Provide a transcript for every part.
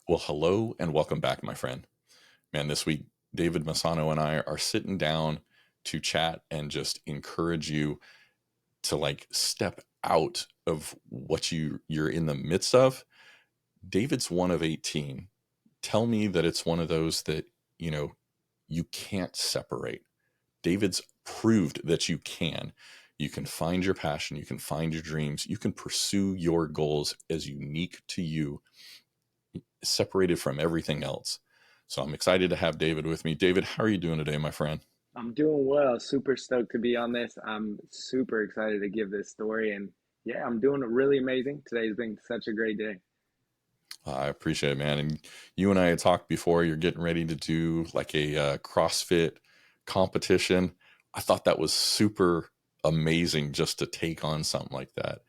Well, hello and welcome back, my friend. Man, this week, David Messano and I are sitting down to chat and just encourage you to step out of what you're in the midst of. David's one of 18. Tell me that it's one of those that, you know, you can't separate. David's proved that you can. You can find your passion, you can find your dreams, you can pursue your goals as unique to you, separated from everything else. So I'm excited to have David with me. David, how are you doing today, my friend? I'm doing well. Super stoked to be on this. I'm super excited to give this story. And yeah, I'm doing really amazing. Today's been such a great day. I appreciate it, man. And you and I had talked before. You're getting ready to do like a CrossFit competition. I thought that was super amazing just to take on something like that.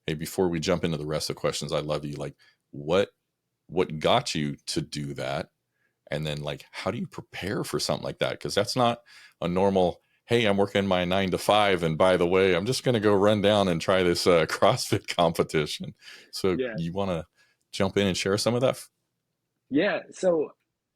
Hey, before we jump into the rest of the questions, I'd love you what what got you to do that, and then how do you prepare for something like that? Because that's not a normal, hey, I'm working my 9 to 5, and by the way, I'm just going to go run down and try this CrossFit competition. So Yeah. you want to jump in and share some of that? Yeah. So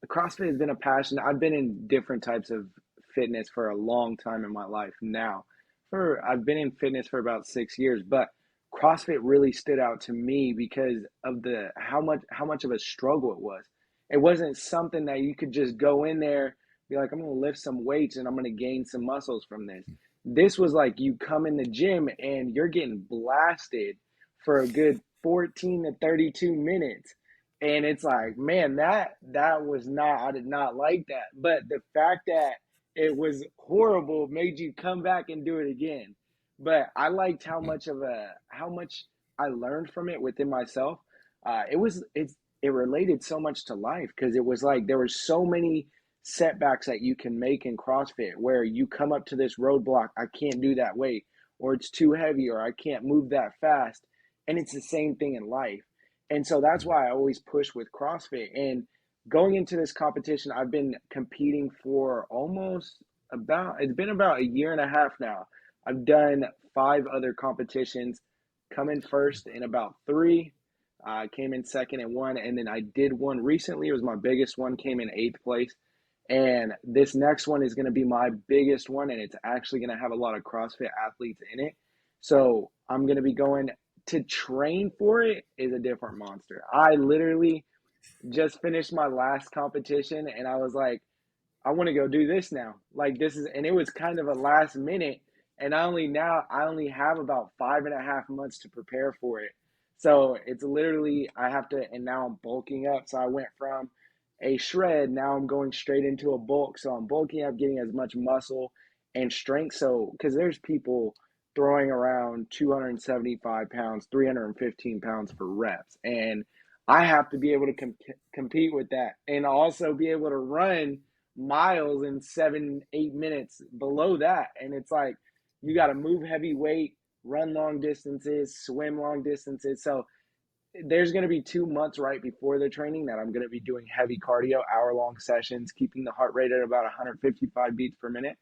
CrossFit has been a passion. I've been in different types of fitness for a long time in my life now. I've been in fitness for about 6 years, but CrossFit really stood out to me because of the how much of a struggle it was. It wasn't something that you could just go in there, be like, I'm gonna lift some weights and I'm gonna gain some muscles from this. This was like you come in the gym and you're getting blasted for a good 14 to 32 minutes, and it's like, man, that was not, I did not like that. But the fact that it was horrible made you come back and do it again. But I liked how much I learned from it within myself. It related so much to life because it was like there were so many setbacks that you can make in CrossFit where you come up to this roadblock, I can't do that weight, or it's too heavy, or I can't move that fast. And it's the same thing in life. And so that's why I always push with CrossFit. And going into this competition, I've been competing for it's been about a year and a half now. I've done 5 other competitions, come in first in about 3. I came in second in 1, and then I did one recently. It was my biggest one, came in 8th place. And this next one is going to be my biggest one, and it's actually going to have a lot of CrossFit athletes in it. So I'm going to be going to train for it is a different monster. I literally just finished my last competition and I was like, I want to go do this now. Like this is, and it was kind of a last minute. And I only have about 5.5 months to prepare for it. So it's literally, I have to, and now I'm bulking up. So I went from a shred, now I'm going straight into a bulk. So I'm bulking up, getting as much muscle and strength. So, because there's people throwing around 275 pounds, 315 pounds for reps. And I have to be able to compete with that and also be able to run miles in 7, 8 minutes below that. And it's like, you got to move heavy weight, run long distances, swim long distances. So there's going to be 2 months right before the training that I'm going to be doing heavy cardio, hour-long sessions, keeping the heart rate at about 155 beats per minute.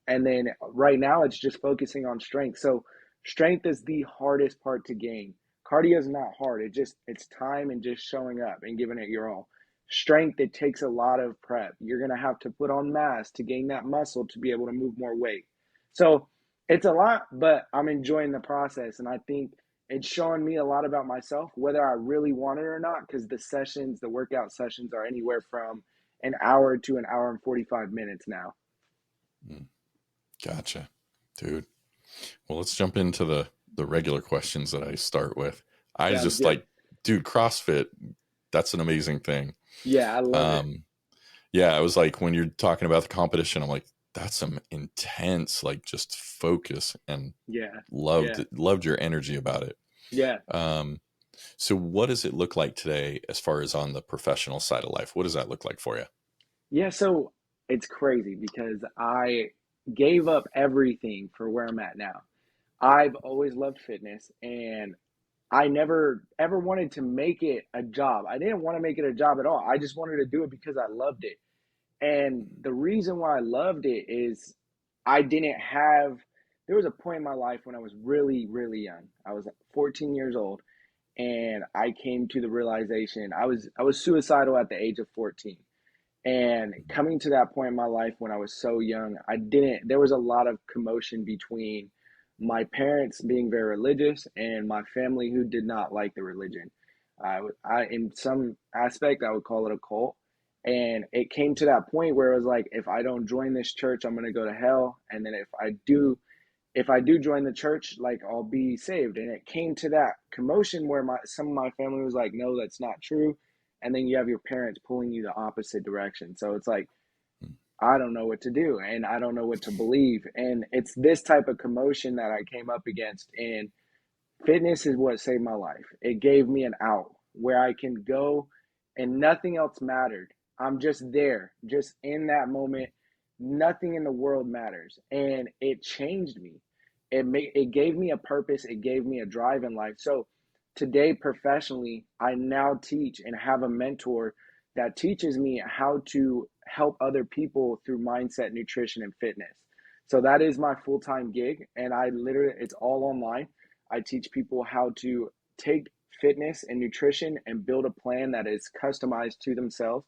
And then right now it's just focusing on strength. So strength is the hardest part to gain. Cardio is not hard. It's time and just showing up and giving it your all. Strength, it takes a lot of prep. You're going to have to put on mass to gain that muscle to be able to move more weight. So it's a lot, but I'm enjoying the process. And I think it's showing me a lot about myself, whether I really want it or not, because the workout sessions are anywhere from an hour to an hour and 45 minutes now. Mm, gotcha, dude. Well, let's jump into the regular questions that I start with. I Sounds just good. dude, CrossFit, that's an amazing thing. Yeah, I love it. Um, yeah, I was like, when you're talking about the competition, I'm like, that's some intense, just focus, and Yeah, yeah, loved your energy about it. yeah. Um, so what does it look like today as far as on the professional side of life? What does that look like for you? Yeah, so it's crazy because I gave up everything for where I'm at now. I've always loved fitness and I never ever wanted to make it a job. I didn't want to make it a job at all. I just wanted to do it because I loved it. And the reason why I loved it is I didn't have, there was a point in my life when I was really, really young. I was 14 years old and I came to the realization I was suicidal at the age of 14. And coming to that point in my life when I was so young, there was a lot of commotion between my parents being very religious and my family who did not like the religion. In some aspect, I would call it a cult. And it came to that point where it was like, if I don't join this church, I'm going to go to hell. And then if I do join the church, like I'll be saved. And it came to that commotion where some of my family was like, no, that's not true. And then you have your parents pulling you the opposite direction. So it's like, I don't know what to do and I don't know what to believe. And it's this type of commotion that I came up against. And fitness is what saved my life. It gave me an out where I can go and nothing else mattered. I'm just there, just in that moment. Nothing in the world matters. And it changed me. It gave me a purpose. It gave me a drive in life. So today, professionally, I now teach and have a mentor that teaches me how to help other people through mindset, nutrition, and fitness. So that is my full-time gig. And it's all online. I teach people how to take fitness and nutrition and build a plan that is customized to themselves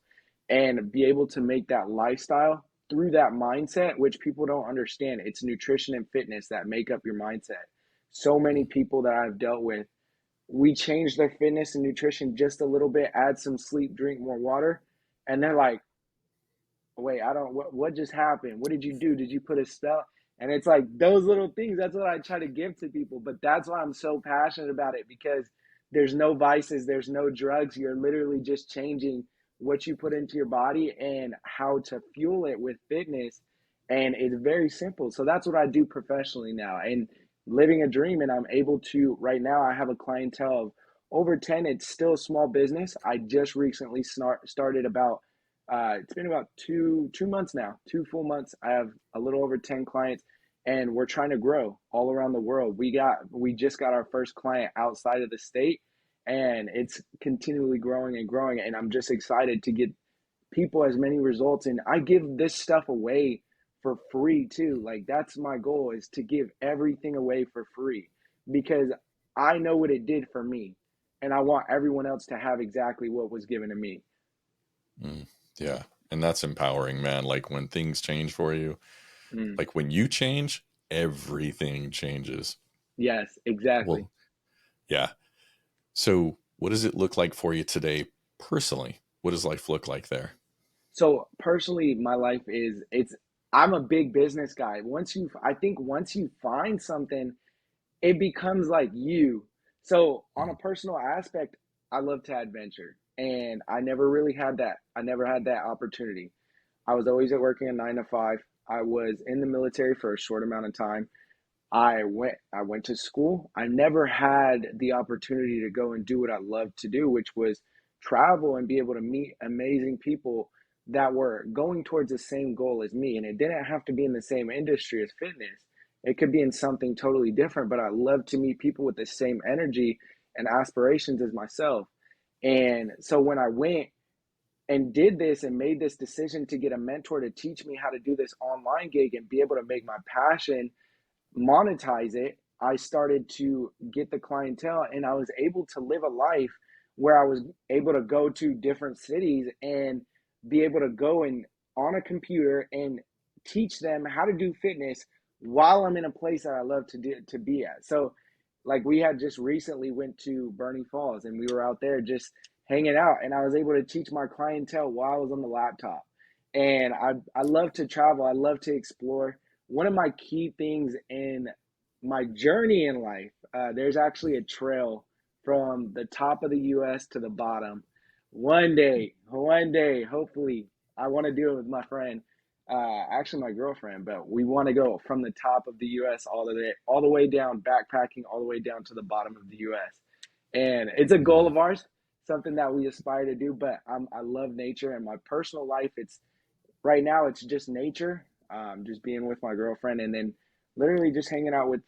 and be able to make that lifestyle through that mindset, which people don't understand. It's nutrition and fitness that make up your mindset. So many people that I've dealt with, we change their fitness and nutrition just a little bit, add some sleep, drink more water, and they're like, wait, I don't, what just happened? What did you do? Did you put a spell? And it's like those little things, that's what I try to give to people. But that's why I'm so passionate about it, because there's no vices, there's no drugs. You're literally just changing what you put into your body and how to fuel it with fitness. And it's very simple. So that's what I do professionally now and living a dream. And I'm able to, right now, I have a clientele of over 10. It's still a small business. I just recently started about it's been about two months now, 2 full months. I have a little over 10 clients, and we're trying to grow all around the world. We just got our first client outside of the state, and it's continually growing and growing. And I'm just excited to get people as many results. And I give this stuff away for free too. Like that's my goal, is to give everything away for free, because I know what it did for me, and I want everyone else to have exactly what was given to me. Mm, yeah. And that's empowering, man. Like when things change for you, Mm. like when you change, everything changes. Yes, exactly. Well, yeah. So, what does it look like for you today personally? What does life look like there? So personally, my life is it's I'm a big business guy. I think once you find something, it becomes like you. So on a Mm, personal aspect, I love to adventure, and I never really had that. I never had that opportunity. I was always at working a 9 to 5. I was in the military for a short amount of time. I went to school. I never had the opportunity to go and do what I loved to do, which was travel and be able to meet amazing people that were going towards the same goal as me. And it didn't have to be in the same industry as fitness. It could be in something totally different, but I love to meet people with the same energy and aspirations as myself. And so when I went and did this and made this decision to get a mentor to teach me how to do this online gig and be able to make my passion monetize it, I started to get the clientele, and I was able to live a life where I was able to go to different cities and be able to go and on a computer and teach them how to do fitness while I'm in a place that I love to be at. So like we had just recently went to Bernie Falls, and we were out there just hanging out, and I was able to teach my clientele while I was on the laptop. And I love to travel. I love to explore. One of my key things in my journey in life, there's actually a trail from the top of the US to the bottom. One day, hopefully, I want to do it with my friend, actually my girlfriend, but we want to go from the top of the US all the way down, backpacking all the way down to the bottom of the US. And it's a goal mm, of ours, something that we aspire to do. But I love nature, and my personal life, it's right now it's just nature, just being with my girlfriend, and then literally just hanging out with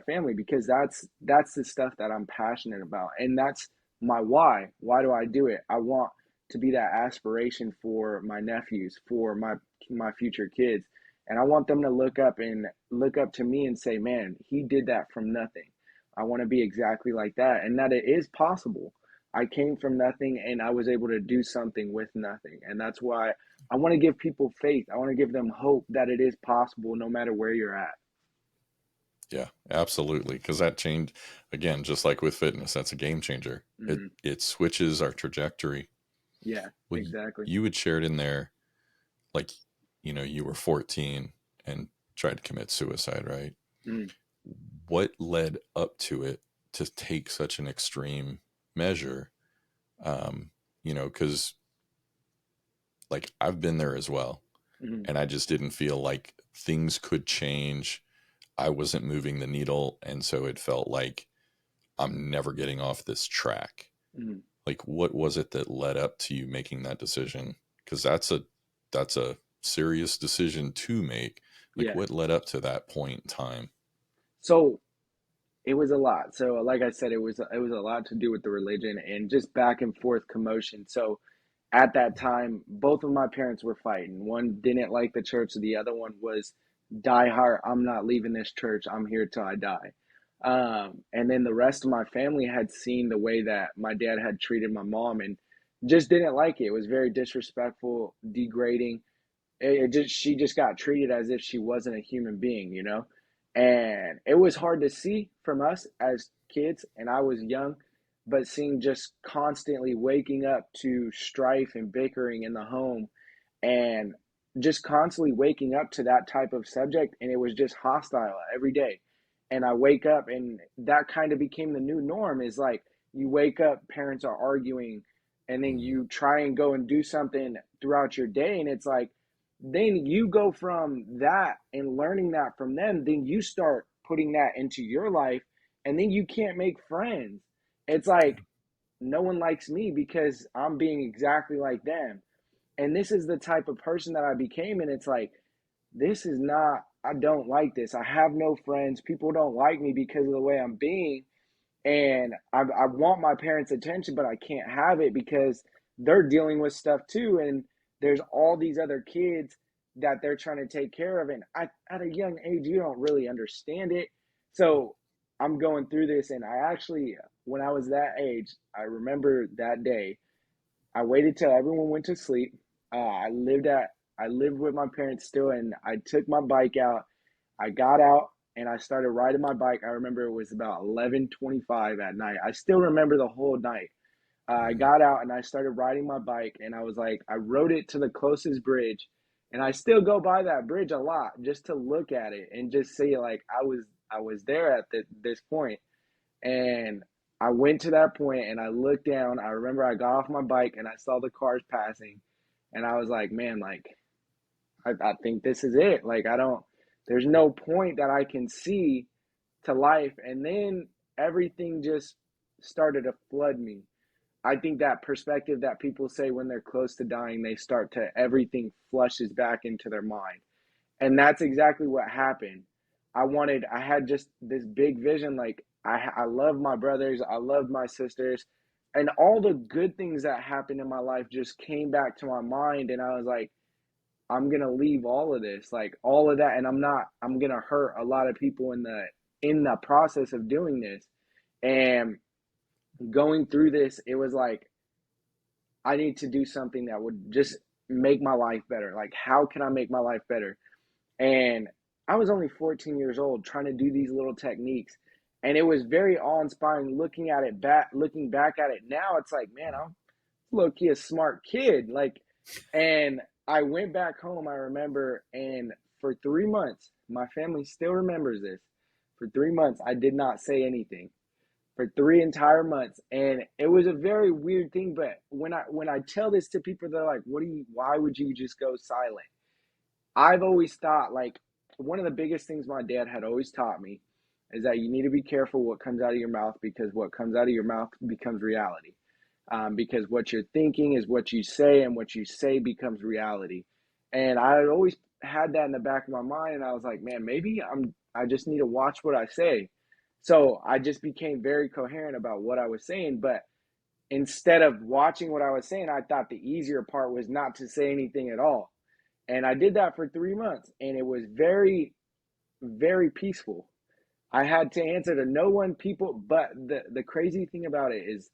family, because that's the stuff that I'm passionate about, and that's my why. Why do I do it? I want to be that aspiration for my nephews, for my future kids, and I want them to look up to me and say, "Man, he did that from nothing." I want to be exactly like that, and that it is possible. I came from nothing and I was able to do something with nothing. And that's why I want to give people faith. I want to give them hope that it is possible no matter where you're at. Yeah, absolutely. Because that changed, again, just like with fitness, that's a game changer. It Hmm. it switches our trajectory. Yeah, Well, exactly. you had shared in there, like, you were 14 and tried to commit suicide, right? Mm. What led up to it to take such an extreme measure? Because like I've been there as well, Hmm. and I just didn't feel like things could change. I wasn't moving the needle, and so it felt like I'm never getting off this track. Hmm. Like, what was it that led up to you making that decision? Because that's a serious decision to make. Like, Yeah. what led up to that point in time? So it was a lot. So like I said, it was a lot to do with the religion and just back and forth commotion. So at that time, both of my parents were fighting. One didn't like the church, the other one was die hard. I'm not leaving this church. I'm here till I die. And then the rest of my family had seen the way that my dad had treated my mom and just didn't like it. It was very disrespectful, degrading. She just got treated as if she wasn't a human being, you know? And it was hard to see from us as kids, and I was young, but seeing just constantly waking up to strife and bickering in the home and just constantly waking up to that type of subject, and it was just hostile every day. And I wake up and that kind of became the new norm, is like you wake up, parents are arguing, and then Mhm. you try and go and do something throughout your day, and it's like then you go from that and learning that from them, then you start putting that into your life, and then you can't make friends. It's like no one likes me because I'm being exactly like them. And this is the type of person that I became. And it's like, this is not, I don't like this. I have no friends. People don't like me because of the way I'm being. And I want my parents' attention, but I can't have it because they're dealing with stuff too. And there's all these other kids that they're trying to take care of. And at a young age, you don't really understand it. So I'm going through this. And I actually, when I was that age, I remember that day, I waited till everyone went to sleep. I lived with my parents still, and I took my bike out. I got out and I started riding my bike. I remember it was about 11:25 at night. I still remember the whole night. I Mhm. got out and I started riding my bike, and I was like, I rode it to the closest bridge, and I still go by that bridge a lot just to look at it and just say like I was there at this point. And I went to that point and I looked down. I remember I got off my bike and I saw the cars passing, and I was like, man, like I think this is it. Like I don't, there's no point that I can see to life. And then everything just started to flood me. I think that perspective that people say when they're close to dying, they start to, everything flushes back into their mind. And that's exactly what happened. I had just this big vision. Like I love my brothers, I love my sisters, and all the good things that happened in my life just came back to my mind. And I was like, I'm gonna leave all of this, like all of that, and I'm gonna hurt a lot of people in the process of doing this. And going through this, it was like I need to do something that would just make my life better. Like, how can I make my life better? And I was only 14 years old trying to do these little techniques. And it was very awe-inspiring looking back at it now. It's like, man, I'm low key a smart kid. Like, and I went back home, I remember, and for 3 months, my family still remembers this. For 3 months, I did not say anything for 3 entire months. And it was a very weird thing. But when I tell this to people, they're like, why would you just go silent? I've always thought like one of the biggest things my dad had always taught me is that you need to be careful what comes out of your mouth, because what comes out of your mouth becomes reality. Because what you're thinking is what you say, and what you say becomes reality. And I had always had that in the back of my mind, and I was like, man, maybe I just need to watch what I say. So I just became very coherent about what I was saying. But instead of watching what I was saying, I thought the easier part was not to say anything at all. And I did that for 3 months, and it was very, very peaceful. I had to answer to no one, people. But the crazy thing about it is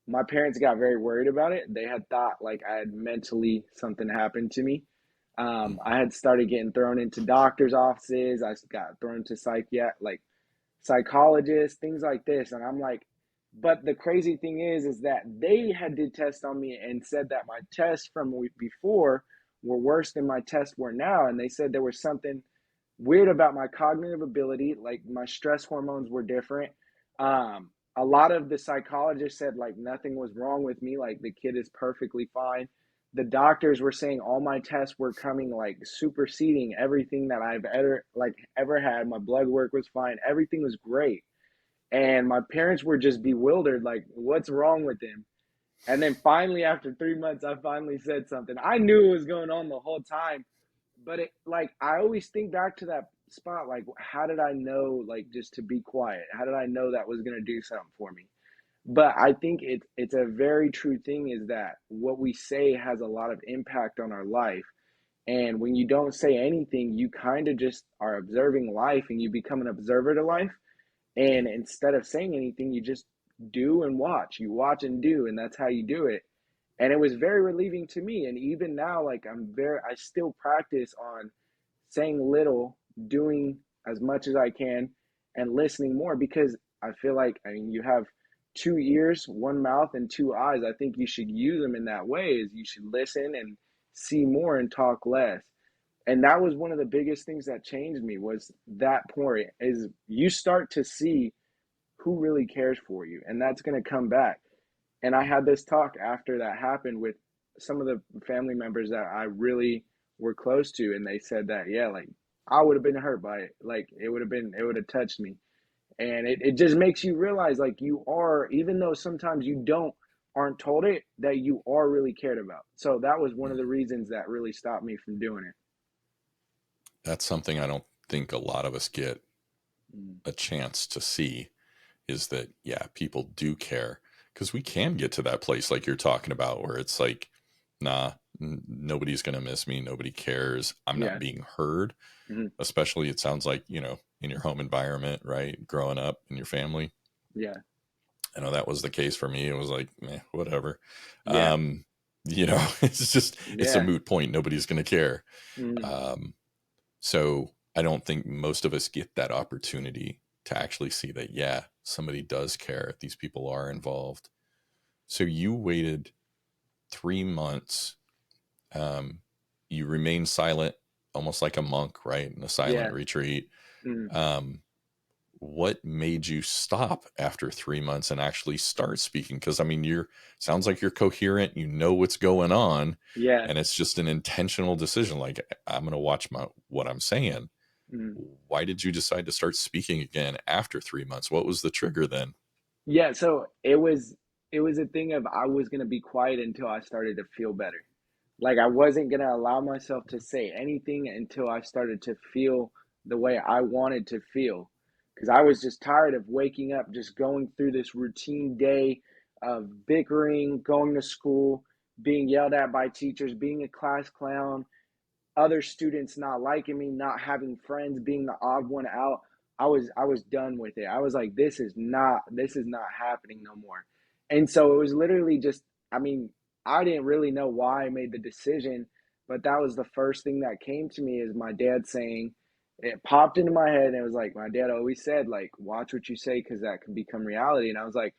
my parents got very worried about it. They had thought like I had mentally something happened to me. Mm. I had started getting thrown into doctors' offices. I got thrown to psychologists, things like this. And I'm like, but the crazy thing is that they had did tests on me and said that my tests from before were worse than my tests were now. And they said there was something weird about my cognitive ability, like my stress hormones were different. A lot of the psychologists said like nothing was wrong with me, like the kid is perfectly fine. The doctors were saying all my tests were coming like superseding everything that I've ever had. My blood work was fine, everything was great, and my parents were just bewildered, like what's wrong with him. And then finally, after 3 months, I finally said something. I knew it was going on the whole time, but it like I always think back to that spot, like how did I know, like just to be quiet? How did I know that was gonna do something for me? But I think it's a very true thing is that what we say has a lot of impact on our life. And when you don't say anything, you kind of just are observing life and you become an observer to life. Yeah. And instead of saying anything, you just do and watch. You watch and do, and that's how you do it. And it was very relieving to me. And even now, like I still practice on saying little, doing as much as I can, and listening more because I feel like, I mean, you have 2 ears, one mouth, and two eyes. I think you should use them in that way. Is you should listen and see more and talk less. And that was one of the biggest things that changed me was that point is you start to see who really cares for you, and that's going to come back. And I had this talk after that happened with some of the family members that I really were close to, and they said that, yeah, like I would have been hurt by it. Like it would have touched me. And it just makes you realize like you are, even though sometimes you aren't told it, that you are really cared about. So that was one of Mm. the reasons that really stopped me from doing it. That's something I don't think a lot of us get Mm. a chance to see is that, yeah, people do care because we can get to that place like you're talking about where it's like, nah, nobody's going to miss me. Nobody cares. I'm not Yeah. being heard, Hmm. especially it sounds like, in your home environment, right? Growing up in your family. Yeah. I know that was the case for me. It was like, whatever. Yeah. Um, it's a Yeah. moot point. Nobody's going to care. Hmm. Um, so I don't think most of us get that opportunity to actually see that, yeah, somebody does care. These people are involved. So you waited 3 months. Um, you remained silent, almost like a monk, right? In a silent Yeah. retreat. Hmm. Um, what made you stop after 3 months and actually start speaking? Because I mean, you're sounds like you're coherent. You know what's going on, Yeah. and it's just an intentional decision. Like I'm going to watch what I'm saying. Hmm. Why did you decide to start speaking again after 3 months? What was the trigger then? Yeah. So it was a thing of I was gonna be quiet until I started to feel better. Like I wasn't gonna allow myself to say anything until I started to feel the way I wanted to feel. Because I was just tired of waking up, just going through this routine day of bickering, going to school, being yelled at by teachers, being a class clown, other students not liking me, not having friends, being the odd one out. I was done with it. I was like, this is not happening no more. And so it was literally just, I mean, I didn't really know why I made the decision, but that was the first thing that came to me is my dad saying, it popped into my head and it was like my dad always said, like, watch what you say because that can become reality. And I was like,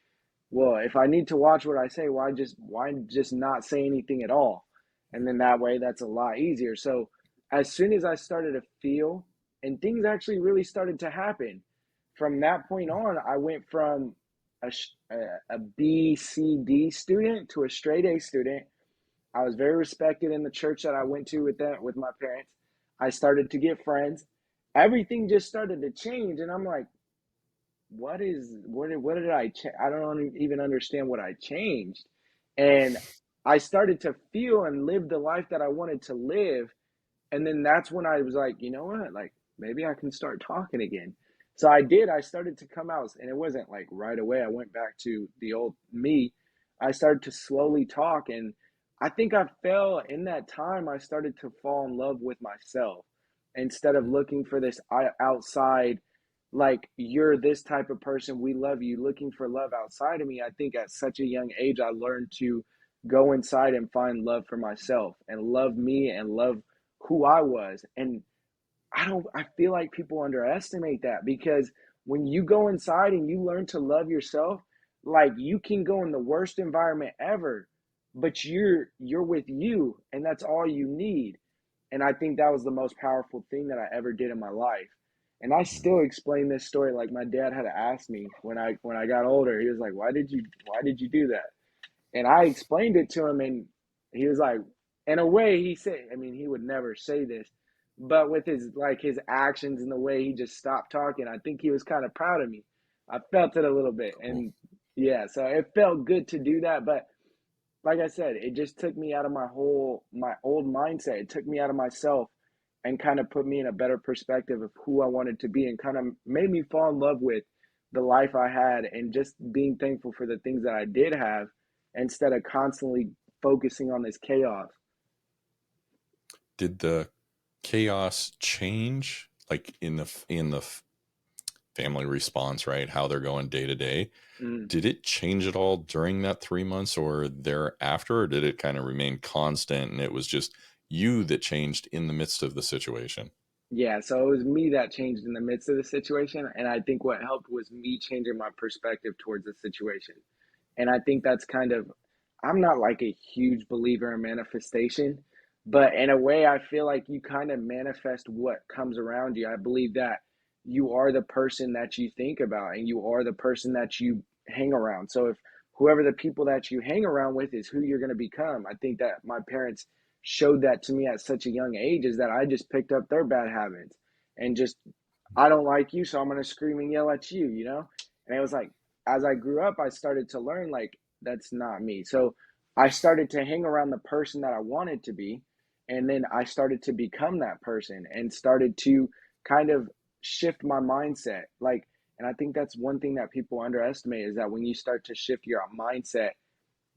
well, if I need to watch what I say, why just not say anything at all? And then that way that's a lot easier. So as soon as I started to feel and things actually really started to happen, from that point on, I went from a B, C, D student to a straight A student. I was very respected in the church that I went to with my parents. I started to get friends. Everything just started to change, and I'm like, what did I don't even understand what I changed. And I started to feel and live the life that I wanted to live. And then that's when I was like, you know what, like maybe I can start talking again. So I did. I started to come out, and it wasn't like right away I went back to the old me. I started to slowly talk, and I think I fell in that time. I started to fall in love with myself instead of looking for this outside like, you're this type of person, we love you, looking for love outside of me. I think at such a young age I learned to go inside and find love for myself and love me and love who I was. And I feel like people underestimate that, because when you go inside and you learn to love yourself, like, you can go in the worst environment ever, but you're with you, and that's all you need. And I think that was the most powerful thing that I ever did in my life. And I still explain this story, like, my dad had to ask me when I got older. He was like, why did you do that? And I explained it to him, and he was like, in a way, he said, I mean, he would never say this, but with his actions and the way he just stopped talking, I think he was kind of proud of me. I felt it a little bit. Cool. And yeah, so it felt good to do that. But like I said, it just took me out of my old mindset. It took me out of myself and kind of put me in a better perspective of who I wanted to be, and kind of made me fall in love with the life I had and just being thankful for the things that I did have, instead of constantly focusing on this chaos. Did the chaos change, like in the family response, right? How they're going day to day. Mm. Did it change at all during that 3 months or thereafter, or did it kind of remain constant and it was just you that changed in the midst of the situation? Yeah, so it was me that changed in the midst of the situation, and I think what helped was me changing my perspective towards the situation. And I think that's kind of, I'm not like a huge believer in manifestation, but in a way, I feel like you kind of manifest what comes around you. I believe that you are the person that you think about, and you are the person that you hang around. So if whoever the people that you hang around with is who you're going to become, I think that my parents showed that to me at such a young age, is that I just picked up their bad habits and just, I don't like you, so I'm gonna scream and yell at you, you know? And it was like, as I grew up, I started to learn, like, that's not me. So I started to hang around the person that I wanted to be. And then I started to become that person and started to kind of shift my mindset. Like, and I think that's one thing that people underestimate, is that when you start to shift your mindset,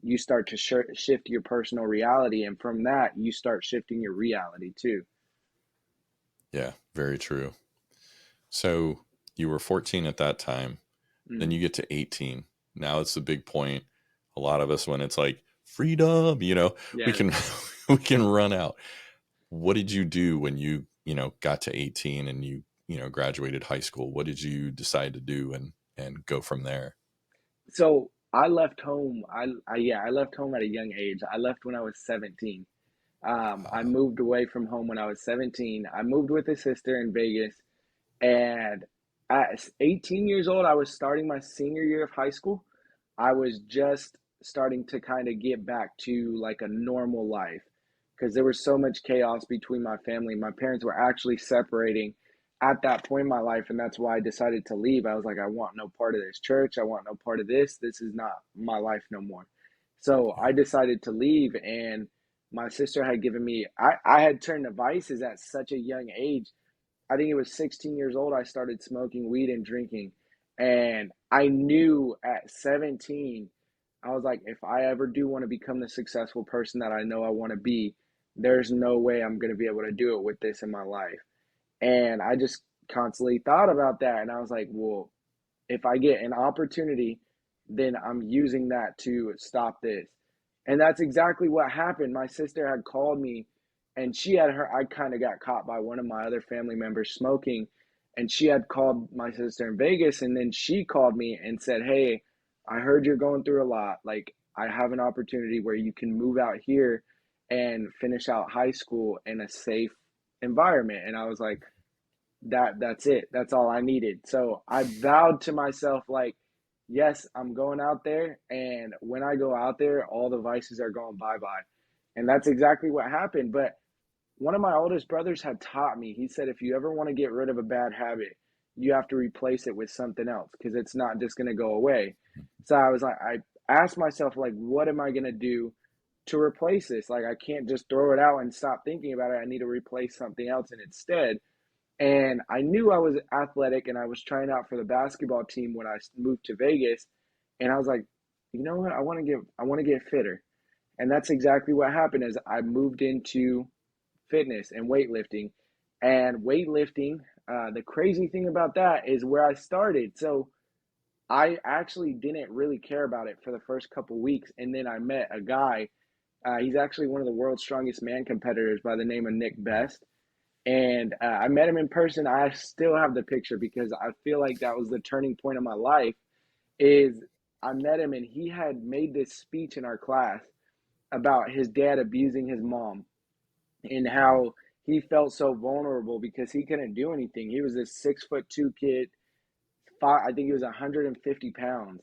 you start to shift your personal reality. And from that, you start shifting your reality too. Yeah, very true. So you were 14 at that time, then Mm, you get to 18. Now it's the big point. A lot of us, when it's like freedom, we yeah. can we can run out. What did you do when you got to 18 and you graduated high school? What did you decide to do and go from there? So I left home. I left home at a young age. I left when I was 17. I Uh, moved away from home when I was 17. I moved with a sister in Vegas, and at 18 years old, I was starting my senior year of high school. I was just starting to kind of get back to like a normal life, because there was so much chaos between my family. My parents were actually separating at that point in my life, and that's why I decided to leave. I was like, I want no part of this church. I want no part of this. This is not my life no more. So yeah. I decided to leave, and my sister had given me, I had turned to vices at such a young age. I think it was 16 years old, I started smoking weed and drinking. And I knew at 17, I was like, if I ever do want to become the successful person that I know I want to be, there's no way I'm going to be able to do it with this in my life. And I just constantly thought about that. And I was like, well, if I get an opportunity, then I'm using that to stop this. And that's exactly what happened. My sister had called me, and I kind of got caught by one of my other family members smoking. And she had called my sister in Vegas, and then she called me and said, hey, I heard you're going through a lot. Like, I have an opportunity where you can move out here and finish out high school in a safe environment. And I was like, that's it. That's all I needed. So I vowed to myself, like, yes, I'm going out there, and when I go out there, all the vices are going bye-bye. And that's exactly what happened. But one of my oldest brothers had taught me, he said, if you ever want to get rid of a bad habit, you have to replace it with something else, because it's not just going to go away. So I was like, I asked myself, like, what am I going to do to replace this? Like, I can't just throw it out and stop thinking about it. I need to replace something else in its stead. And I knew I was athletic, and I was trying out for the basketball team when I moved to Vegas. And I was like, you know what? I want to get fitter. And that's exactly what happened. As I moved into fitness and weightlifting. And weightlifting, the crazy thing about that is where I started. So I actually didn't really care about it for the first couple weeks, and then I met a guy. He's actually one of the world's strongest man competitors by the name of Nick Best. And I met him in person. I still have the picture because I feel like that was the turning point of my life. Is I met him and he had made this speech in our class about his dad abusing his mom and how he felt so vulnerable because he couldn't do anything. He was this 6'2" kid, I think he was 150 pounds,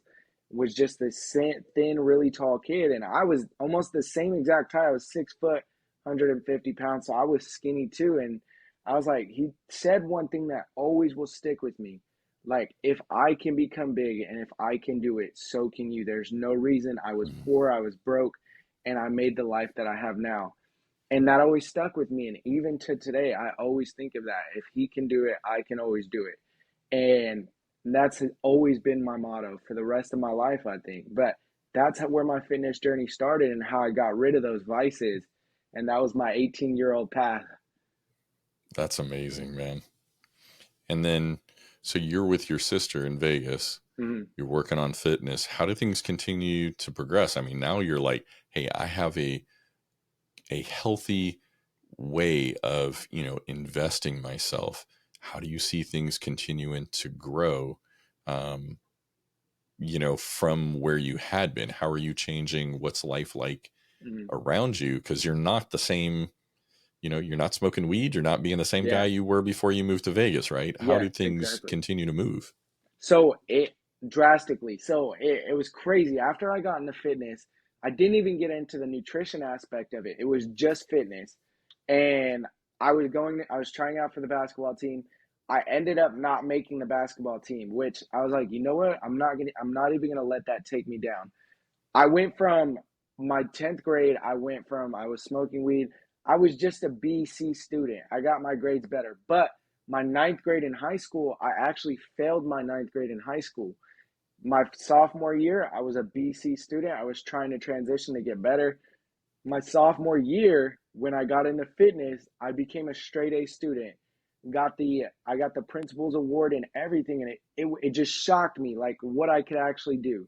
was just this thin, really tall kid. And I was almost the same exact height. I was 6 foot, 150 pounds. So I was skinny too. And I was like, he said one thing that always will stick with me. Like, if I can become big and if I can do it, so can you. There's no reason. I was poor, I was broke, and I made the life that I have now. And that always stuck with me. And even to today, I always think of that. If he can do it, I can always do it. And that's always been my motto for the rest of my life, I think. But that's where my fitness journey started and how I got rid of those vices. And that was my 18-year-old path. That's amazing, man. And then, so you're with your sister in Vegas. Mm-hmm. You're working on fitness. How do things continue to progress? I mean, now you're like, hey, I have a healthy way of, investing myself. How do you see things continuing to grow, um, from where you had been? How are you changing? What's life like Mm-hmm. around you? Because you're not the same, you're not smoking weed. You're not being the same guy Yeah. you were before you moved to Vegas, right? How Yeah, do things exactly. continue to move? So it drastically. So it was crazy. After I got into fitness, I didn't even get into the nutrition aspect of it. It was just fitness. And I was trying out for the basketball team. I ended up not making the basketball team, which I was like, you know what? I'm not even gonna let that take me down. I went from my 10th grade, I was smoking weed. I was just a BC student. I got my grades better. But my ninth grade in high school, I actually failed my ninth grade in high school. My sophomore year, I was a BC student. I was trying to transition to get better. My sophomore year, when I got into fitness, I became a straight A student. I got the principal's award and everything, and it just shocked me like what I could actually do.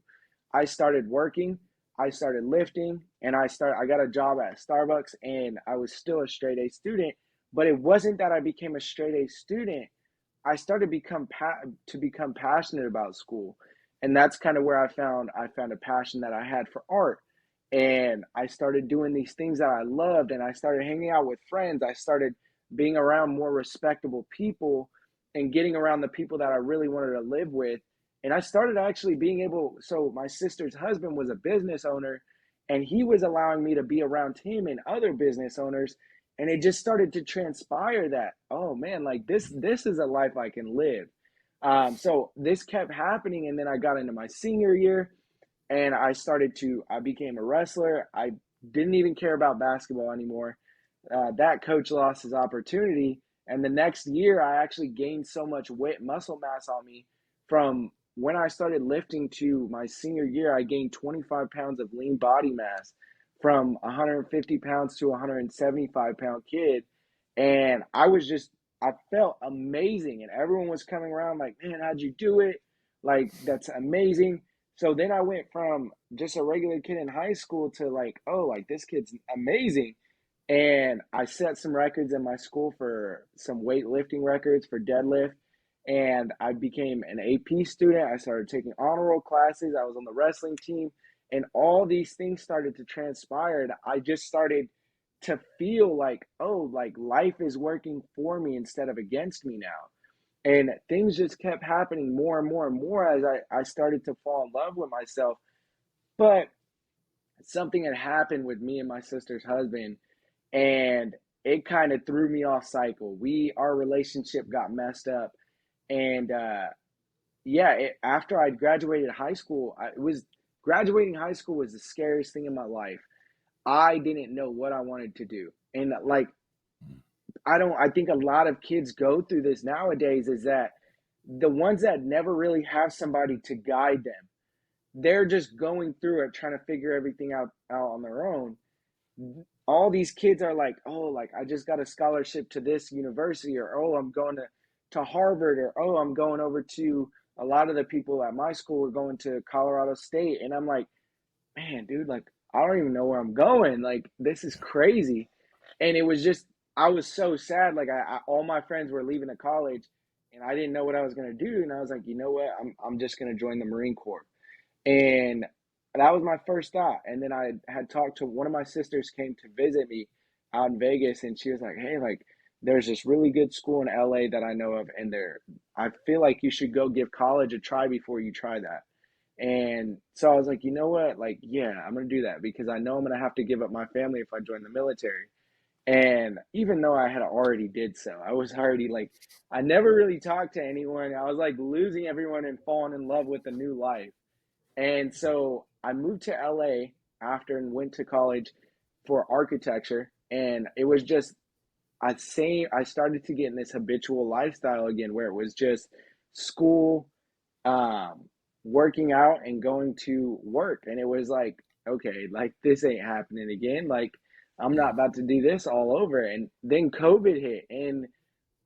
I started working, I started lifting, and I got a job at Starbucks, and I was still a straight A student. But it wasn't that I became a straight A student. I started to become passionate about school, and that's kind of where I found a passion that I had for art, and I started doing these things that I loved, and I started hanging out with friends. I started being around more respectable people and getting around the people that I really wanted to live with. And I started actually being able, so my sister's husband was a business owner, and he was allowing me to be around him and other business owners. And it just started to transpire that, oh man, like this is a life I can live. So this kept happening, and then I got into my senior year, and I became a wrestler. I didn't even care about basketball anymore. That coach lost his opportunity, and the next year I actually gained so much weight, muscle mass on me from when I started lifting to my senior year. I gained 25 pounds of lean body mass from 150 pounds to a 175-pound kid, and I felt amazing, and everyone was coming around like, man, how'd you do it? Like, that's amazing. So then I went from just a regular kid in high school to like, oh, like this kid's amazing. And I set some records in my school for some weightlifting records for deadlift. And I became an AP student. I started taking honor roll classes. I was on the wrestling team. And all these things started to transpire. And I just started to feel like, oh, like life is working for me instead of against me now. And things just kept happening more and more and more as I started to fall in love with myself. But something had happened with me and my sister's husband, and it kind of threw me off cycle. Our relationship got messed up. And yeah, after I graduated high school, graduating high school was the scariest thing in my life. I didn't know what I wanted to do. And like, I think a lot of kids go through this nowadays, is that the ones that never really have somebody to guide them, they're just going through it, trying to figure everything out on their own. All these kids are like, oh, like I just got a scholarship to this university, or oh, I'm going to to Harvard, or oh, I'm going over to, a lot of the people at my school were going to Colorado State. And I'm like, man, dude, like, I don't even know where I'm going. Like, this is crazy. And it was just, I was so sad. Like, all my friends were leaving the college, and I didn't know what I was going to do. And I was like, you know what? I'm just going to join the Marine Corps. And that was my first thought. And then I had talked to one of my sisters, came to visit me out in Vegas, and she was like, hey, like, there's this really good school in LA that I know of, and I feel like you should go give college a try before you try that. And so I was like, you know what? Like, yeah, I'm going to do that because I know I'm going to have to give up my family if I join the military. And even though I had already did so, I was already like, I never really talked to anyone. I was like losing everyone and falling in love with a new life. And so I moved to LA after and went to college for architecture. And it was just, I started to get in this habitual lifestyle again where it was just school, um, working out, and going to work. And it was like, okay, like this ain't happening again. Like, I'm not Mm. about to do this all over. And then COVID hit, and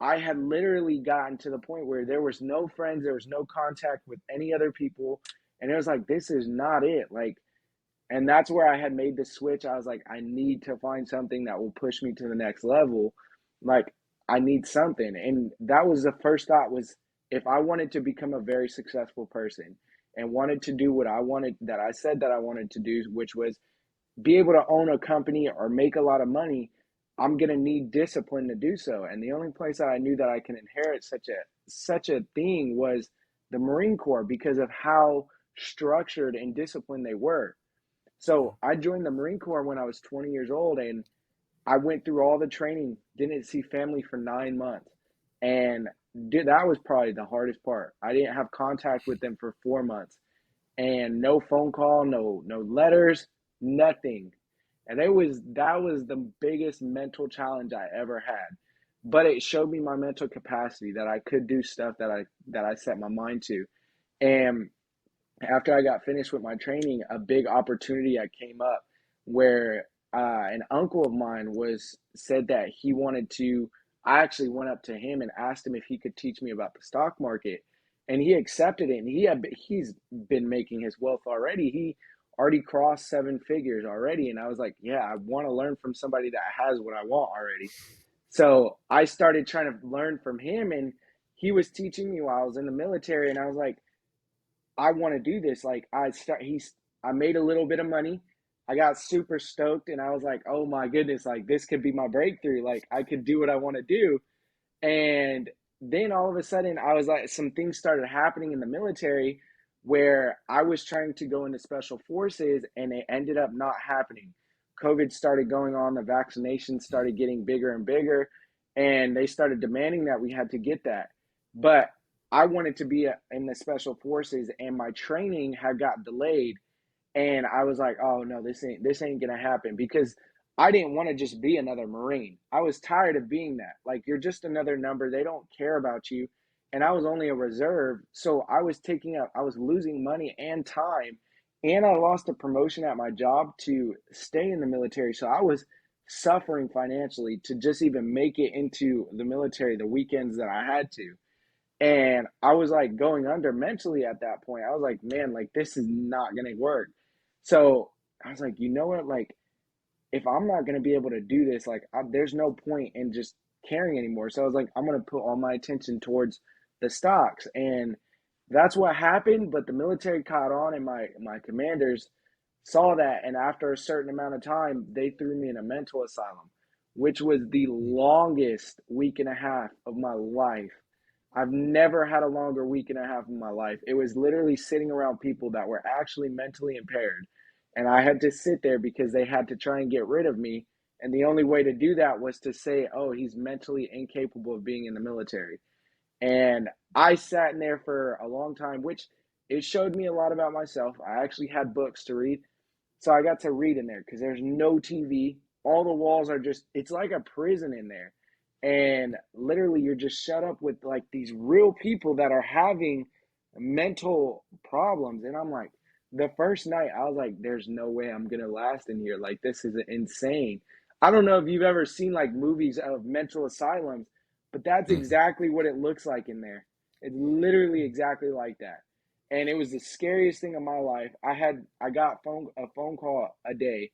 I had literally gotten to the point where there was no friends, there was no contact with any other people. And it was like, this is not it. Like, and that's where I had made the switch. I was like, I need to find something that will push me to the next level. Like, I need something. And that was the first thought, was if I wanted to become a very successful person and wanted to do what I wanted, that I said that I wanted to do, which was be able to own a company or make a lot of money, I'm going to need discipline to do so. And the only place that I knew that I can inherit such a thing was the Marine Corps, because of how structured and disciplined they were. So I joined the Marine Corps when I was 20 years old, and I went through all the training, didn't see family for 9 months. And that was probably the hardest part. I didn't have contact with them for 4 months, and no phone call, no letters, nothing. And that was the biggest mental challenge I ever had. But it showed me my mental capacity, that I could do stuff that I set my mind to. And after I got finished with my training, a big opportunity that came up where an uncle of mine was said that he wanted to. I actually went up to him and asked him if he could teach me about the stock market, and he accepted it. And he's been making his wealth already. He already crossed seven figures already, and I was like, yeah, I want to learn from somebody that has what I want already. So I started trying to learn from him, and he was teaching me while I was in the military, and I was like, I want to do this. Like, I made a little bit of money. I got super stoked, and I was like, oh my goodness, like this could be my breakthrough. Like, I could do what I want to do. And then all of a sudden, I was like, some things started happening in the military where I was trying to go into special forces, and it ended up not happening. COVID started going on, the vaccinations started getting bigger and bigger, and they started demanding that we had to get that. But I wanted to be in the special forces, and my training had got delayed, and I was like, oh no, this ain't gonna happen, because I didn't want to just be another Marine. I was tired of being that. Like, you're just another number. They don't care about you. And I was only a reserve. So I was losing money and time. And I lost a promotion at my job to stay in the military. So I was suffering financially to just even make it into the military the weekends that I had to. And I was like going under mentally at that point. I was like, man, like this is not going to work. So I was like, you know what? Like, if I'm not going to be able to do this, like, there's no point in just caring anymore. So I was like, I'm going to put all my attention towards the stocks. And that's what happened. But the military caught on, and my commanders saw that. And after a certain amount of time, they threw me in a mental asylum, which was the longest week and a half of my life. I've never had a longer week and a half of my life. It was literally sitting around people that were actually mentally impaired. And I had to sit there because they had to try and get rid of me. And the only way to do that was to say, oh, he's mentally incapable of being in the military. And I sat in there for a long time, which it showed me a lot about myself. I actually had books to read. So I got to read in there because there's no TV. All the walls are just, it's like a prison in there. And literally, you're just shut up with like these real people that are having mental problems. And I'm like, the first night, I was like, there's no way I'm going to last in here. Like, this is insane. I don't know if you've ever seen like movies of mental asylums, But that's Mm. exactly what it looks like in there. It's literally exactly like that. And it was the scariest thing of my life. I got a phone call a day,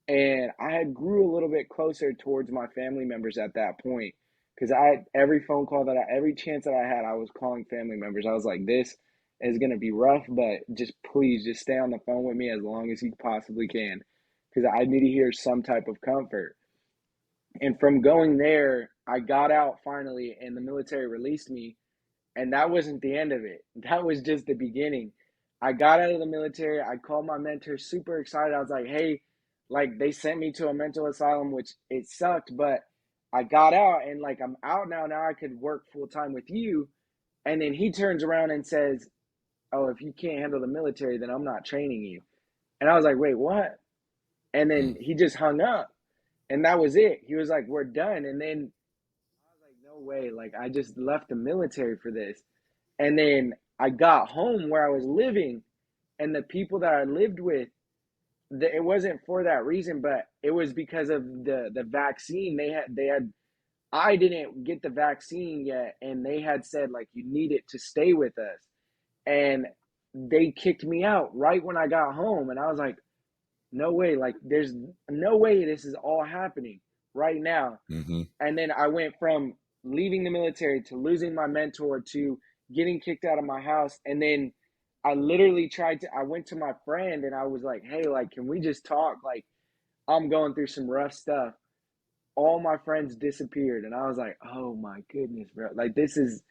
and I had grew a little bit closer towards my family members at that point, because I had every phone call every chance that I had, I was calling family members. I was like, this is gonna be rough, but just please just stay on the phone with me as long as you possibly can, because I need to hear some type of comfort. And from going there, I got out finally, and the military released me. And that wasn't the end of it. That was just the beginning. I got out of the military. I called my mentor, super excited. I was like, hey, like they sent me to a mental asylum, which it sucked, but I got out and like I'm out now. Now I could work full time with you. And then he turns around and says, oh, if you can't handle the military, then I'm not training you. And I was like, wait, what? And then Mm. he just hung up. And that was it. He was like, we're done. And then I was like, no way. Like I just left the military for this. And then I got home where I was living, and the people that I lived with, it wasn't for that reason, but it was because of the vaccine. They had I didn't get the vaccine yet, and they had said like you need it to stay with us, and they kicked me out right when I got home, and I was like, no way, like there's no way this is all happening right now. Hmm. And then I went from leaving the military to losing my mentor to getting kicked out of my house. And then I literally I went to my friend and I was like, hey, like, can we just talk? Like, I'm going through some rough stuff. All my friends disappeared. And I was like, oh my goodness, bro. Like, this is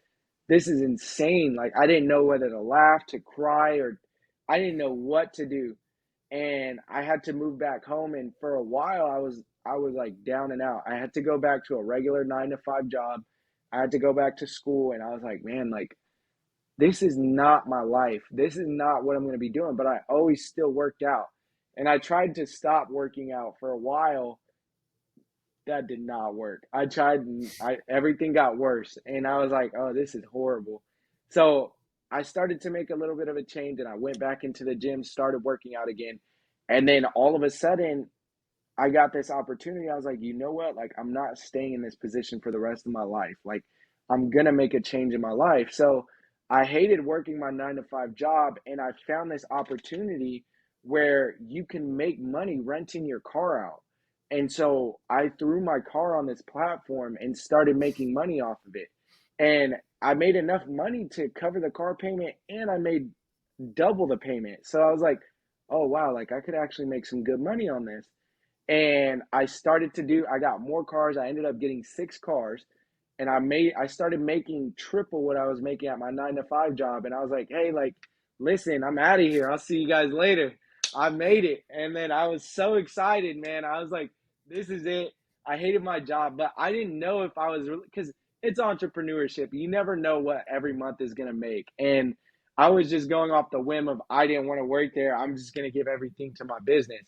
insane. Like, I didn't know whether to laugh, to cry, or I didn't know what to do. And I had to move back home. And for a while, I was like down and out. I had to go back to a regular 9 to 5 job. I had to go back to school, and I was like, man, like this is not my life. This is not what I'm going to be doing. But I always still worked out, and I tried to stop working out for a while. That did not work. I tried, and everything got worse, and I was like, oh, this is horrible. So I started to make a little bit of a change, and I went back into the gym, started working out again, and then all of a sudden I got this opportunity. I was like, you know what? Like, I'm not staying in this position for the rest of my life. Like, I'm going to make a change in my life. So I hated working my 9 to 5 job. And I found this opportunity where you can make money renting your car out. And so I threw my car on this platform and started making money off of it. And I made enough money to cover the car payment, and I made double the payment. So I was like, oh, wow, like I could actually make some good money on this. And I got more cars. I ended up getting 6 cars, and I started making triple what I was making at my 9 to 5 job. And I was like, hey, like, listen, I'm out of here. I'll see you guys later. I made it. And then I was so excited, man. I was like, this is it. I hated my job, but I didn't know if I was really, because it's entrepreneurship. You never know what every month is going to make. And I was just going off the whim of I didn't want to work there. I'm just going to give everything to my business.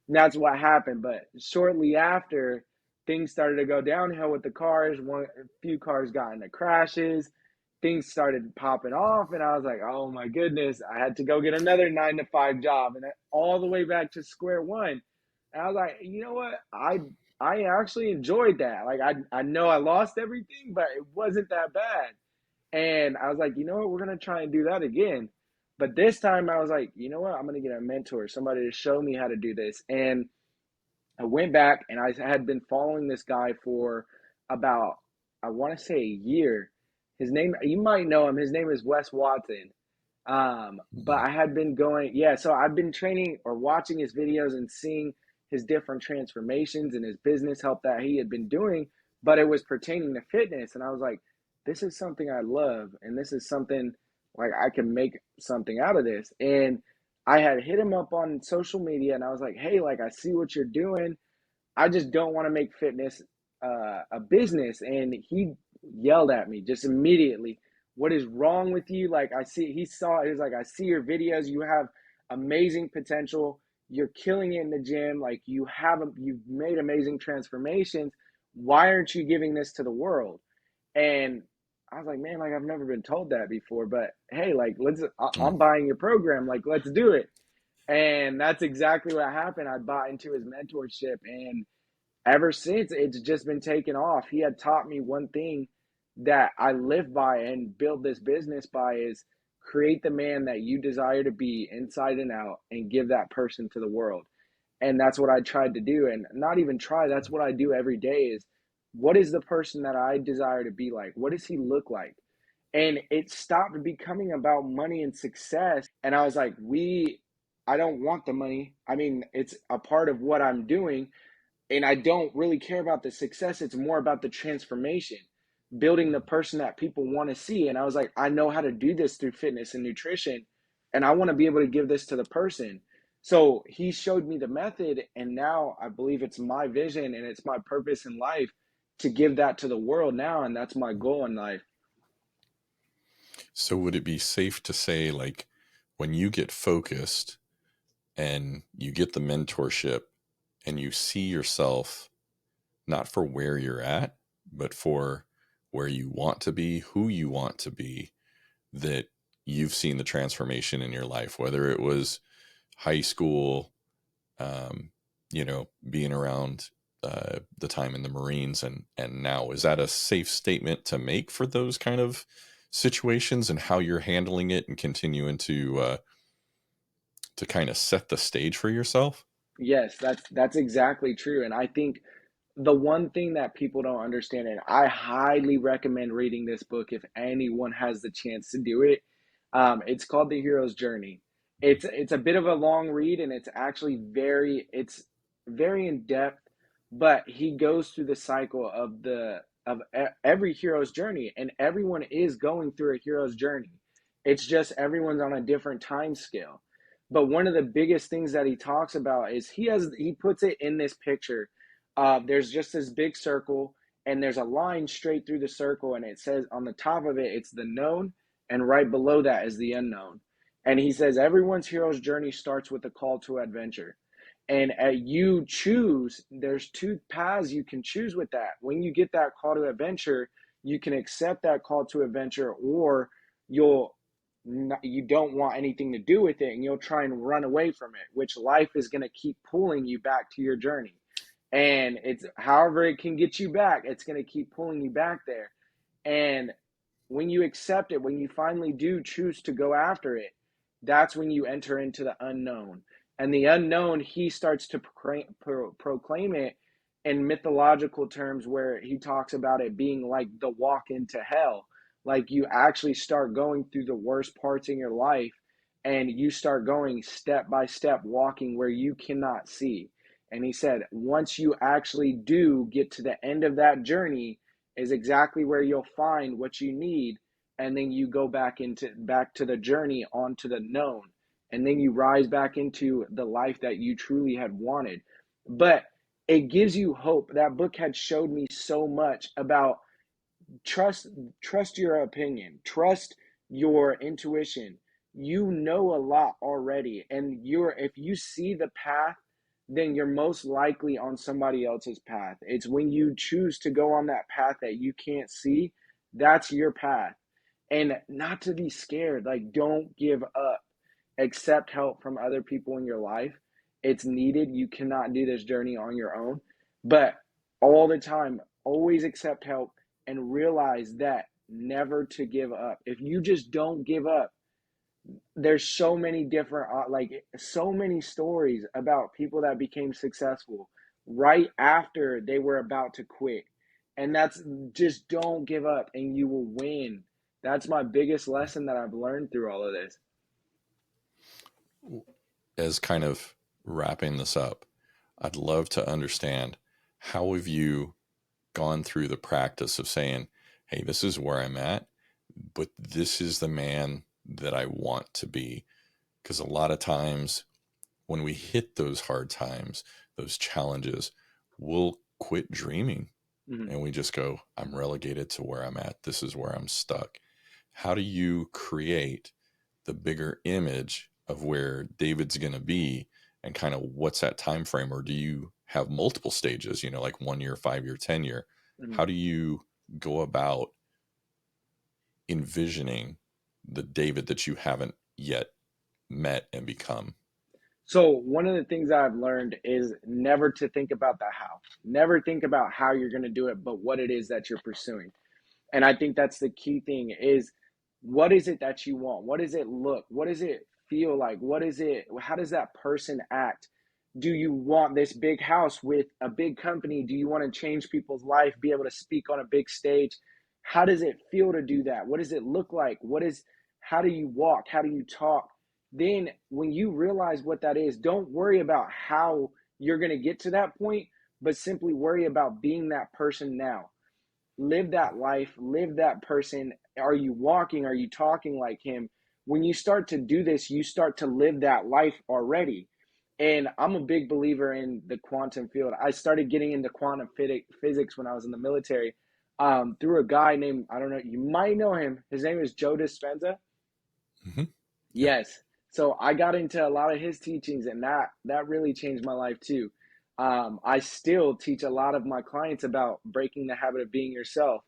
And that's what happened. But shortly after, things started to go downhill with the cars. A few cars got into crashes. Things started popping off, and I was like, "Oh my goodness!" I had to go get another 9 to 5 job, and all the way back to square one. And I was like, "You know what? I actually enjoyed that. Like, I know I lost everything, but it wasn't that bad." And I was like, you know what? We're going to try and do that again. But this time I was like, you know what? I'm going to get a mentor, somebody to show me how to do this. And I went back, and I had been following this guy for about, I want to say, a year. His name, you might know him. His name is Wes Watson. But I had been going, yeah, so I've been training or watching his videos and seeing his different transformations and his business help that he had been doing, but it was pertaining to fitness. And I was like, this is something I love, and this is something like I can make something out of this. And I had hit him up on social media, and I was like, hey, like, I see what you're doing. I just don't want to make fitness a business. And he yelled at me just immediately. What is wrong with you? Like, he was like, I see your videos. You have amazing potential. You're killing it in the gym. Like, you've made amazing transformations. Why aren't you giving this to the world? And I was like, man, like, I've never been told that before, but hey, like, I'm buying your program. Like, let's do it. And that's exactly what happened. I bought into his mentorship, and ever since, it's just been taken off. He had taught me one thing that I live by and build this business by is create the man that you desire to be inside and out and give that person to the world. And that's what I tried to do. And not even try, that's what I do every day is what is the person that I desire to be like? What does he look like? And it stopped becoming about money and success. And I was like, I don't want the money. I mean, it's a part of what I'm doing, and I don't really care about the success. It's more about the transformation, building the person that people want to see. And I was like, I know how to do this through fitness and nutrition, and I want to be able to give this to the person. So he showed me the method, and now I believe it's my vision and it's my purpose in life to give that to the world now. And that's my goal in life. So would it be safe to say, like, when you get focused and you get the mentorship and you see yourself not for where you're at, but for where you want to be, who you want to be, that you've seen the transformation in your life, whether it was high school, being around the time in the Marines, and now, is that a safe statement to make for those kind of situations and how you're handling it and continuing to kind of set the stage for yourself? Yes, that's exactly true. And I think the one thing that people don't understand, and I highly recommend reading this book if anyone has the chance to do it. It's called The Hero's Journey. It's a bit of a long read, and it's very in depth. But he goes through the cycle of every hero's journey, and everyone is going through a hero's journey. It's just everyone's on a different time scale. But one of the biggest things that he talks about is he puts it in this picture. There's just this big circle, and there's a line straight through the circle, and it says on the top of it, it's the known, and right below that is the unknown. And he says everyone's hero's journey starts with a call to adventure. And you choose, there's two paths you can choose with that. When you get that call to adventure, you can accept that call to adventure, or you'll you don't want anything to do with it and you'll try and run away from it, which life is going to keep pulling you back to your journey. And it's however it can get you back, it's going to keep pulling you back there. And when you accept it, when you finally do choose to go after it, that's when you enter into the unknown. And the unknown, he starts to proclaim it in mythological terms, where he talks about it being like the walk into hell. Like you actually start going through the worst parts in your life, and you start going step by step, walking where you cannot see. And he said, once you actually do get to the end of that journey, is exactly where you'll find what you need. And then you go back to the journey onto the known, and then you rise back into the life that you truly had wanted. But it gives you hope. That book had showed me so much about trust. Trust your opinion, trust your intuition. You know a lot already, and you're if you see the path, then you're most likely on somebody else's path. It's when you choose to go on that path that you can't see, that's your path. And not to be scared, like don't give up. Accept help from other people in your life. It's needed. You cannot do this journey on your own. But all the time, always accept help and realize that never to give up. If you just don't give up, there's so many different so many stories about people that became successful right after they were about to quit. And that's just don't give up and you will win. That's my biggest lesson that I've learned through all of this. As kind of wrapping this up, I'd love to understand, how have you gone through the practice of saying, hey, this is where I'm at, but this is the man that I want to be? Because a lot of times when we hit those hard times, those challenges, we'll quit dreaming Mm-hmm. and we just go, I'm relegated to where I'm at. This is where I'm stuck. How do you create the bigger image of where David's going to be, and kind of what's that time frame? Or do you have multiple stages, like 1 year, 5 year, 10 year? Mm-hmm. How do you go about envisioning the David that you haven't yet met and become? So one of the things that I've learned is never to think about the how. Never think about how you're going to do it, but what it is that you're pursuing. And I think that's the key thing is, what is it that you want? What does it look? What does it feel like? What is it? How does that person act? Do you want this big house with a big company? Do you want to change people's life, be able to speak on a big stage? How does it feel to do that? What does it look like? How do you walk? How do you talk? Then when you realize what that is, don't worry about how you're going to get to that point, but simply worry about being that person now. Live that life, live that person. Are you walking? Are you talking like him? When you start to do this, you start to live that life already. And I'm a big believer in the quantum field. I started getting into quantum physics when I was in the military, through a guy named, I don't know, you might know him. His name is Joe Dispenza. Mm-hmm. Yeah. Yes. So I got into a lot of his teachings, and that really changed my life too. I still teach a lot of my clients about breaking the habit of being yourself.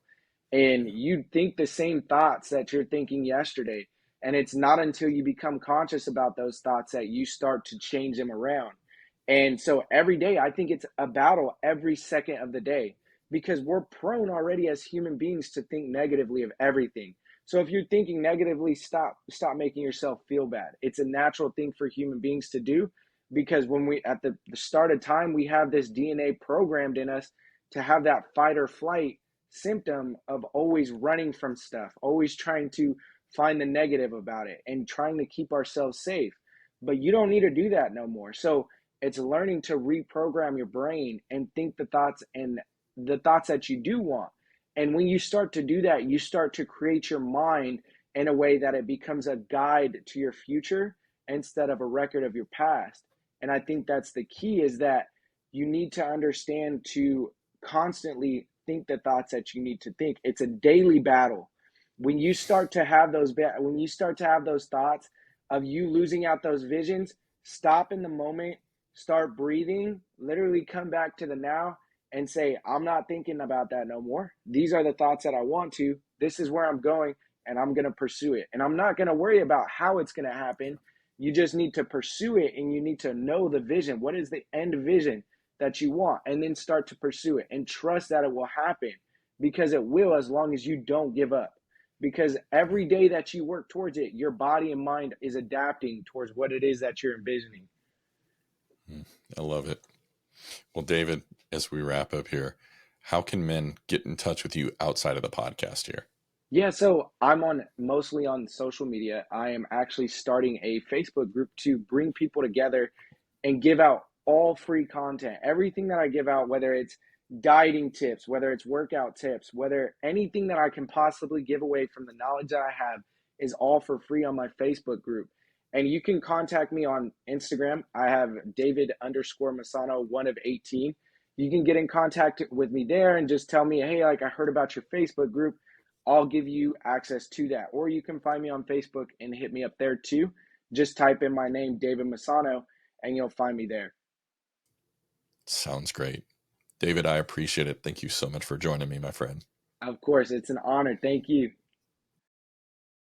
And you think the same thoughts that you're thinking yesterday. And it's not until you become conscious about those thoughts that you start to change them around. And so every day, I think it's a battle every second of the day, because we're prone already as human beings to think negatively of everything. So if you're thinking negatively, stop making yourself feel bad. It's a natural thing for human beings to do, because when we at the start of time, we have this DNA programmed in us to have that fight or flight symptom of always running from stuff, always trying to find the negative about it and trying to keep ourselves safe. But you don't need to do that no more. So it's learning to reprogram your brain and think the thoughts and the thoughts that you do want. And when you start to do that, you start to create your mind in a way that it becomes a guide to your future instead of a record of your past. And I think that's the key, is that you need to understand to constantly think the thoughts that you need to think. It's a daily battle. When you start to have those thoughts of you losing out those visions, stop in the moment, start breathing, literally come back to the now and say, I'm not thinking about that no more. These are the thoughts that I want to. This is where I'm going, and I'm going to pursue it. And I'm not going to worry about how it's going to happen. You just need to pursue it, and you need to know the vision. What is the end vision that you want? And then start to pursue it and trust that it will happen, because it will, as long as you don't give up. Because every day that you work towards it, your body and mind is adapting towards what it is that you're envisioning. I love it. Well, David, as we wrap up here, how can men get in touch with you outside of the podcast here? Yeah, so I'm on mostly on social media. I am actually starting a Facebook group to bring people together and give out all free content. Everything that I give out, whether it's dieting tips, whether it's workout tips, whether anything that I can possibly give away from the knowledge that I have, is all for free on my Facebook group. And you can contact me on Instagram. I have David underscore Messano, 1 of 18. You can get in contact with me there and just tell me, hey, like, I heard about your Facebook group. I'll give you access to that. Or you can find me on Facebook and hit me up there too. Just type in my name, David Messano, and you'll find me there. Sounds great. David, I appreciate it. Thank you so much for joining me, my friend. Of course, it's an honor. Thank you.